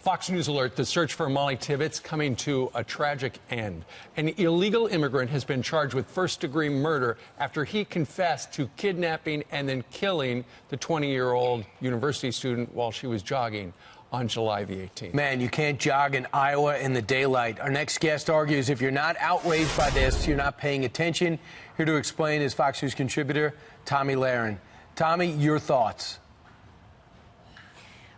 Fox News alert, the search for Molly Tibbetts coming to a tragic end. An illegal immigrant has been charged with first-degree murder after he confessed to kidnapping and then killing the 20-year-old university student while she was jogging on July the 18th. Man, you can't jog in Iowa in the daylight. Our next guest argues if you're not outraged by this, you're not paying attention. Here to explain is Fox News contributor Tommy Lahren. Tommy, your thoughts?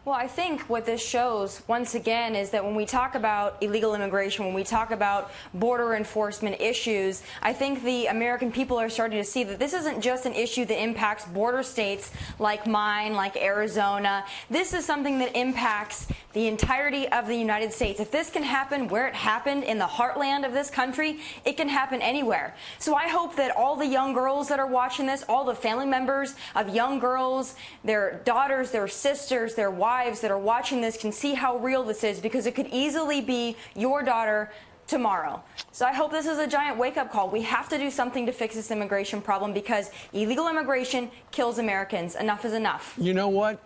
Well, I think what this shows, once again, is that when we talk about illegal immigration, when we talk about border enforcement issues, I think the American people are starting to see that this isn't just an issue that impacts border states like mine, like Arizona. This is something that impacts the entirety of the United States. If this can happen where it happened in the heartland of this country, it can happen anywhere. So I hope that all the young girls that are watching this, all the family members of young girls, their daughters, their sisters, their wives that are watching this can see how real this is, because it could easily be your daughter tomorrow. So I hope this is a giant wake-up call. We have to do something to fix this immigration problem, because illegal immigration kills Americans. Enough is enough. You know what,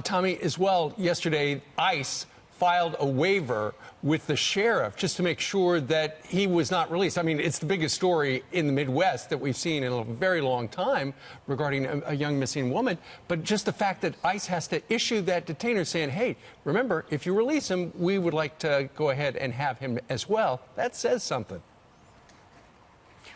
Tommy, as well, yesterday, ICE filed a waiver with the sheriff just to make sure that he was not released. I mean, it's the biggest story in the Midwest that we've seen in a very long time regarding a young missing woman. But just the fact that ICE has to issue that detainer saying, hey, remember, if you release him, we would like to go ahead and have him as well. That says something.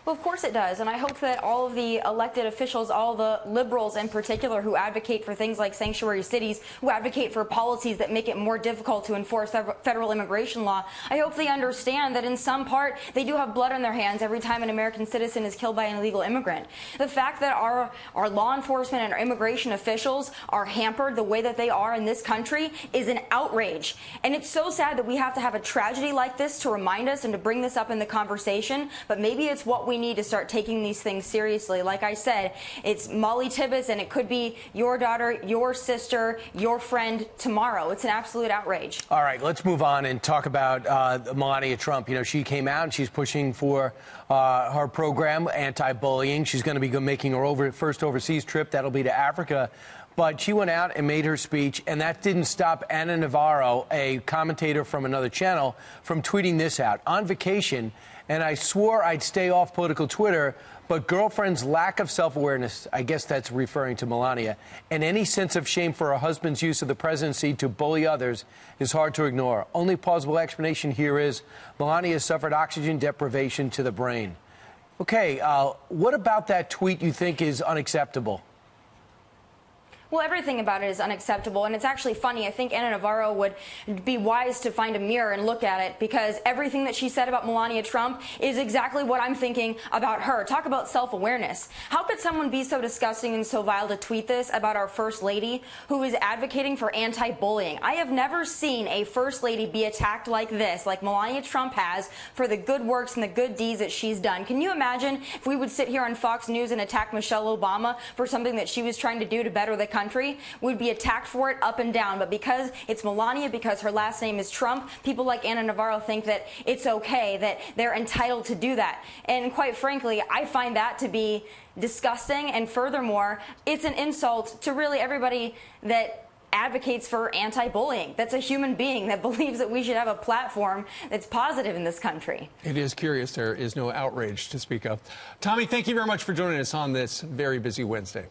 Well, of course it does, and I hope that all of the elected officials, all the liberals in particular who advocate for things like sanctuary cities, who advocate for policies that make it more difficult to enforce federal immigration law, I hope they understand that in some part they do have blood on their hands every time an American citizen is killed by an illegal immigrant. The fact that our law enforcement and our immigration officials are hampered the way that they are in this country is an outrage. And it's so sad that we have to have a tragedy like this to remind us and to bring this up in the conversation, but maybe it's what we need to start taking these things seriously. Like I said, it's Molly Tibbetts, and it could be your daughter, your sister, your friend tomorrow. It's an absolute outrage. All right, let's move on and talk about Melania Trump. You know, she came out and she's pushing for her program, anti-bullying. She's going to be making her first overseas trip. That'll be to Africa. But she went out and made her speech, and that didn't stop Ana Navarro, a commentator from another channel, from tweeting this out. On vacation, and I swore I'd stay off political Twitter, but girlfriend's lack of self-awareness, I guess that's referring to Melania, and any sense of shame for her husband's use of the presidency to bully others is hard to ignore. Only plausible explanation here is Melania suffered oxygen deprivation to the brain. Okay, what about that tweet you think is unacceptable? Well, everything about it is unacceptable, and it's actually funny. I think Ana Navarro would be wise to find a mirror and look at it, because everything that she said about Melania Trump is exactly what I'm thinking about her. Talk about self-awareness. How could someone be so disgusting and so vile to tweet this about our First Lady, who is advocating for anti-bullying? I have never seen a First Lady be attacked like this, like Melania Trump has, for the good works and the good deeds that she's done. Can you imagine if we would sit here on Fox News and attack Michelle Obama for something that she was trying to do to better the country? We'd be attacked for it up and down. But because it's Melania, because her last name is Trump, people like Ana Navarro think that it's okay, that they're entitled to do that. And quite frankly, I find that to be disgusting. And furthermore, it's an insult to really everybody that advocates for anti-bullying. That's a human being that believes that we should have a platform that's positive in this country. It is curious there is no outrage to speak of. Tommy, thank you very much for joining us on this very busy Wednesday.